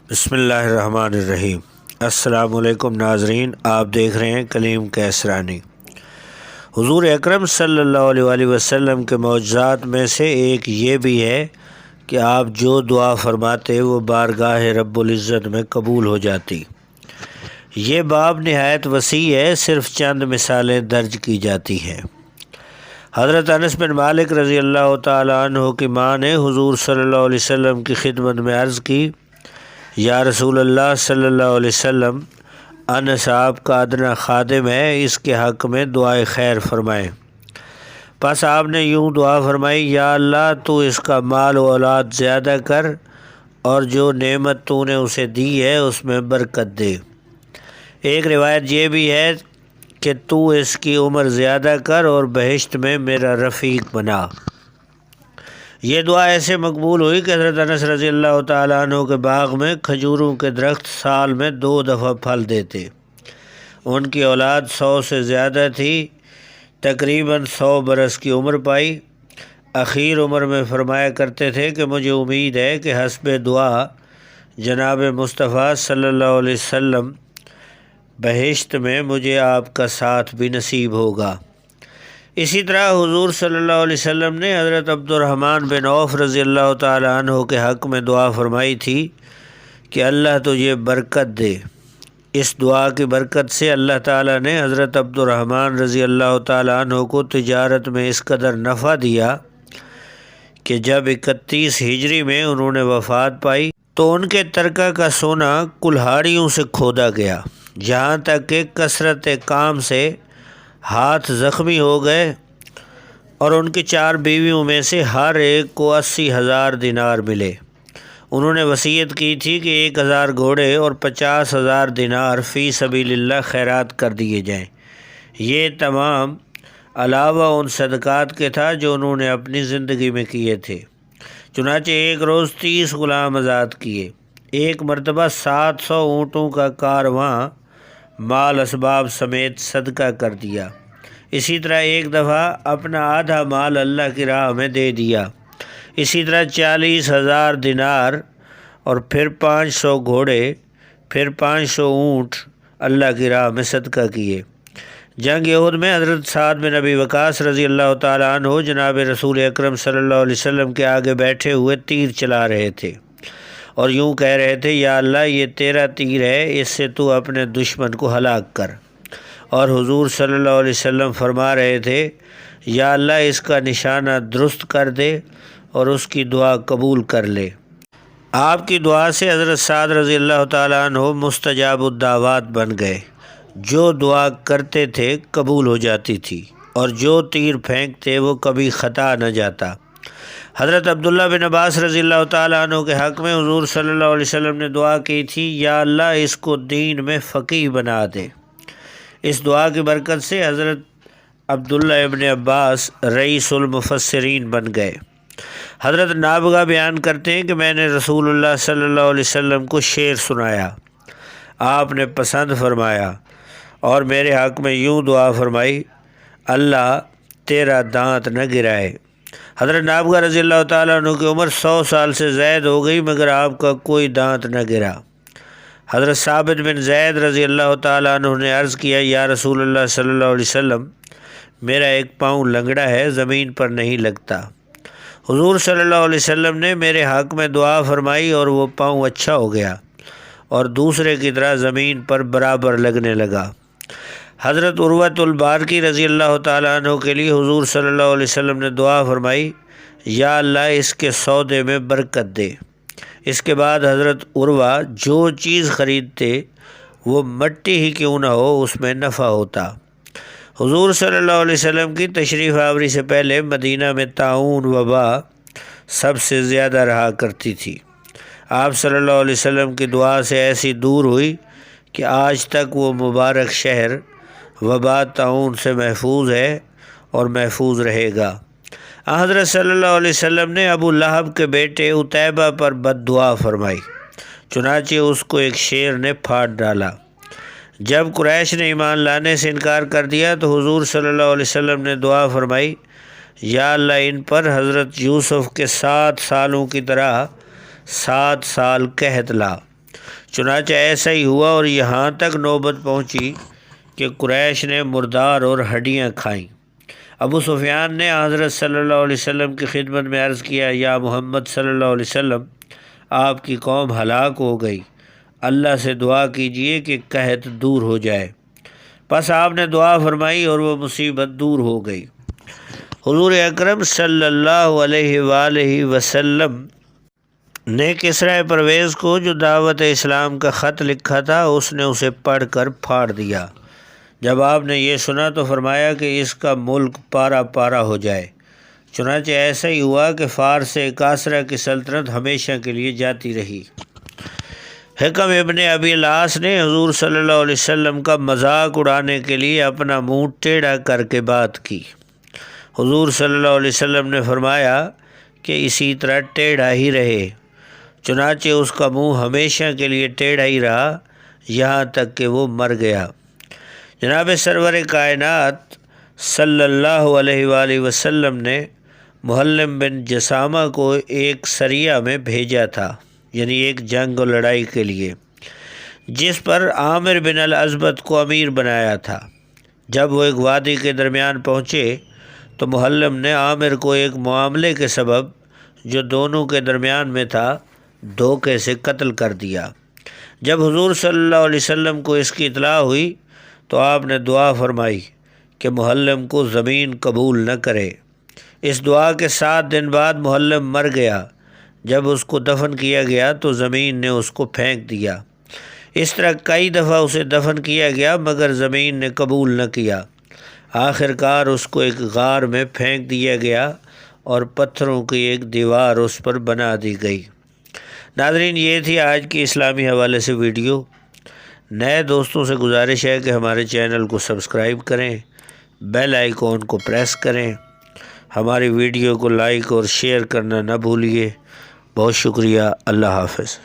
بسم اللہ الرحمن الرحیم۔ السلام علیکم ناظرین، آپ دیکھ رہے ہیں کلیم کیسرانی۔ حضور اکرم صلی اللہ علیہ وآلہ وسلم کے معجزات میں سے ایک یہ بھی ہے کہ آپ جو دعا فرماتے وہ بارگاہ رب العزت میں قبول ہو جاتی۔ یہ باب نہایت وسیع ہے، صرف چند مثالیں درج کی جاتی ہیں۔ حضرت انس بن مالک رضی اللہ تعالیٰ عنہ کی ماں نے حضور صلی اللہ علیہ وسلم کی خدمت میں عرض کی، یا رسول اللہ صلی اللہ علیہ وسلم، انس آپ کا ادنا خادم ہے، اس کے حق میں دعائے خیر فرمائیں۔ پس آپ نے یوں دعا فرمائی، یا اللہ تو اس کا مال و اولاد زیادہ کر اور جو نعمت تو نے اسے دی ہے اس میں برکت دے۔ ایک روایت یہ بھی ہے کہ تو اس کی عمر زیادہ کر اور بہشت میں میرا رفیق بنا۔ یہ دعا ایسے مقبول ہوئی کہ حضرت انس رضی اللہ تعالیٰ عنہ کے باغ میں کھجوروں کے درخت سال میں 2 دفعہ پھل دیتے۔ ان کی اولاد 100 سے زیادہ تھی، تقریباً 100 برس کی عمر پائی۔ اخیر عمر میں فرمایا کرتے تھے کہ مجھے امید ہے کہ حسب دعا جناب مصطفیٰ صلی اللہ علیہ وسلم بہشت میں مجھے آپ کا ساتھ بھی نصیب ہوگا۔ اسی طرح حضور صلی اللہ علیہ وسلم نے حضرت عبد الرحمن بن عوف رضی اللہ تعالیٰ عنہ کے حق میں دعا فرمائی تھی کہ اللہ تجھے برکت دے۔ اس دعا کی برکت سے اللہ تعالیٰ نے حضرت عبد الرحمن رضی اللہ تعالیٰ عنہ کو تجارت میں اس قدر نفع دیا کہ جب 31 ہجری میں انہوں نے وفات پائی تو ان کے ترکہ کا سونا کلہاڑیوں سے کھودا گیا، جہاں تک کہ کثرت کام سے ہاتھ زخمی ہو گئے، اور ان کی 4 بیویوں میں سے ہر ایک کو 80,000 دینار ملے۔ انہوں نے وصیت کی تھی کہ 1,000 گھوڑے اور 50,000 دینار فی سبیل اللہ خیرات کر دیے جائیں۔ یہ تمام علاوہ ان صدقات کے تھا جو انہوں نے اپنی زندگی میں کیے تھے۔ چنانچہ ایک روز 30 غلام آزاد کیے، ایک مرتبہ 700 اونٹوں کا کارواں مال اسباب سمیت صدقہ کر دیا۔ اسی طرح ایک دفعہ اپنا آدھا مال اللہ کی راہ میں دے دیا۔ اسی طرح 40,000 دینار اور پھر 500 گھوڑے، پھر 500 اونٹ اللہ کی راہ میں صدقہ کیے۔ جنگ احد میں حضرت سعد بن ابی وقاص رضی اللہ تعالیٰ عنہ جناب رسول اکرم صلی اللہ علیہ وسلم کے آگے بیٹھے ہوئے تیر چلا رہے تھے اور یوں کہہ رہے تھے، یا اللہ یہ تیرا تیر ہے، اس سے تو اپنے دشمن کو ہلاک کر۔ اور حضور صلی اللہ علیہ وسلم فرما رہے تھے، یا اللہ اس کا نشانہ درست کر دے اور اس کی دعا قبول کر لے۔ آپ کی دعا سے حضرت سعد رضی اللہ تعالیٰ عنہ مستجاب الدعوات بن گئے۔ جو دعا کرتے تھے قبول ہو جاتی تھی، اور جو تیر پھینکتے وہ کبھی خطا نہ جاتا۔ حضرت عبداللہ بن عباس رضی اللہ تعالیٰ عنہ کے حق میں حضور صلی اللہ علیہ وسلم نے دعا کی تھی، یا اللہ اس کو دین میں فقیہ بنا دے۔ اس دعا کی برکت سے حضرت عبداللہ ابن عباس رئیس المفسرین بن گئے۔ حضرت نابغہ بیان کرتے ہیں کہ میں نے رسول اللہ صلی اللہ علیہ وسلم کو شعر سنایا، آپ نے پسند فرمایا اور میرے حق میں یوں دعا فرمائی، اللہ تیرا دانت نہ گرائے۔ حضرت نابغہ رضی اللہ تعالیٰ عنہ کی عمر 100 سال سے زائد ہو گئی مگر آپ کا کوئی دانت نہ گرا۔ حضرت ثابت بن زید رضی اللہ تعالیٰ عنہ نے عرض کیا، یا رسول اللہ صلی اللہ علیہ وسلم، میرا ایک پاؤں لنگڑا ہے، زمین پر نہیں لگتا۔ حضور صلی اللہ علیہ وسلم نے میرے حق میں دعا فرمائی اور وہ پاؤں اچھا ہو گیا اور دوسرے کی طرح زمین پر برابر لگنے لگا۔ حضرت عروۃ البارقی رضی اللہ تعالیٰ عنہ کے لیے حضور صلی اللہ علیہ وسلم نے دعا فرمائی، یا اللہ اس کے سودے میں برکت دے۔ اس کے بعد حضرت عروہ جو چیز خریدتے وہ مٹی ہی کیوں نہ ہو اس میں نفع ہوتا۔ حضور صلی اللہ علیہ وسلم کی تشریف آوری سے پہلے مدینہ میں طاعون وبا سب سے زیادہ رہا کرتی تھی۔ آپ صلی اللہ علیہ وسلم کی دعا سے ایسی دور ہوئی کہ آج تک وہ مبارک شہر وبا طاعون سے محفوظ ہے اور محفوظ رہے گا۔ حضرت صلی اللہ علیہ وسلم نے ابو لہب کے بیٹے عتیبہ پر بد دعا فرمائی، چنانچہ اس کو ایک شیر نے پھاڑ ڈالا۔ جب قریش نے ایمان لانے سے انکار کر دیا تو حضور صلی اللہ علیہ وسلم نے دعا فرمائی، یا اللہ ان پر حضرت یوسف کے 7 سالوں کی طرح 7 سال قحط لا۔ چنانچہ ایسا ہی ہوا اور یہاں تک نوبت پہنچی کہ قریش نے مردار اور ہڈیاں کھائیں۔ ابو سفیان نے حضرت صلی اللہ علیہ وسلم کی خدمت میں عرض کیا، یا محمد صلی اللہ علیہ وسلم، آپ کی قوم ہلاک ہو گئی، اللہ سے دعا کیجئے کہ قحط دور ہو جائے۔ پس آپ نے دعا فرمائی اور وہ مصیبت دور ہو گئی۔ حضور اکرم صلی اللہ علیہ وآلہ وسلم نے کسرا پرویز کو جو دعوت اسلام کا خط لکھا تھا اس نے اسے پڑھ کر پھاڑ دیا۔ جب آپ نے یہ سنا تو فرمایا کہ اس کا ملک پارا پارا ہو جائے۔ چنانچہ ایسا ہی ہوا کہ فارس سے کاسرا کی سلطنت ہمیشہ کے لیے جاتی رہی۔ حکم ابن ابی العاص نے حضور صلی اللہ علیہ وسلم کا مذاق اڑانے کے لیے اپنا منہ ٹیڑھا کر کے بات کی۔ حضور صلی اللہ علیہ وسلم نے فرمایا کہ اسی طرح ٹیڑھا ہی رہے۔ چنانچہ اس کا منہ ہمیشہ کے لیے ٹیڑھا ہی رہا یہاں تک کہ وہ مر گیا۔ جناب سرور کائنات صلی اللہ علیہ وآلہ وسلم نے محلم بن جسامہ کو ایک سریہ میں بھیجا تھا، یعنی ایک جنگ و لڑائی کے لیے، جس پر عامر بن الازبط کو امیر بنایا تھا۔ جب وہ ایک وادی کے درمیان پہنچے تو محلم نے عامر کو ایک معاملے کے سبب جو دونوں کے درمیان میں تھا دھوکے سے قتل کر دیا۔ جب حضور صلی اللہ علیہ وسلم کو اس کی اطلاع ہوئی تو آپ نے دعا فرمائی کہ محلم کو زمین قبول نہ کرے۔ اس دعا کے 7 دن بعد محلم مر گیا۔ جب اس کو دفن کیا گیا تو زمین نے اس کو پھینک دیا۔ اس طرح کئی دفعہ اسے دفن کیا گیا مگر زمین نے قبول نہ کیا۔ آخر کار اس کو ایک غار میں پھینک دیا گیا اور پتھروں کی ایک دیوار اس پر بنا دی گئی۔ ناظرین، یہ تھی آج کی اسلامی حوالے سے ویڈیو۔ نئے دوستوں سے گزارش ہے کہ ہمارے چینل کو سبسکرائب کریں، بیل آئیکن کو پریس کریں، ہماری ویڈیو کو لائک اور شیئر کرنا نہ بھولیے۔ بہت شکریہ۔ اللہ حافظ۔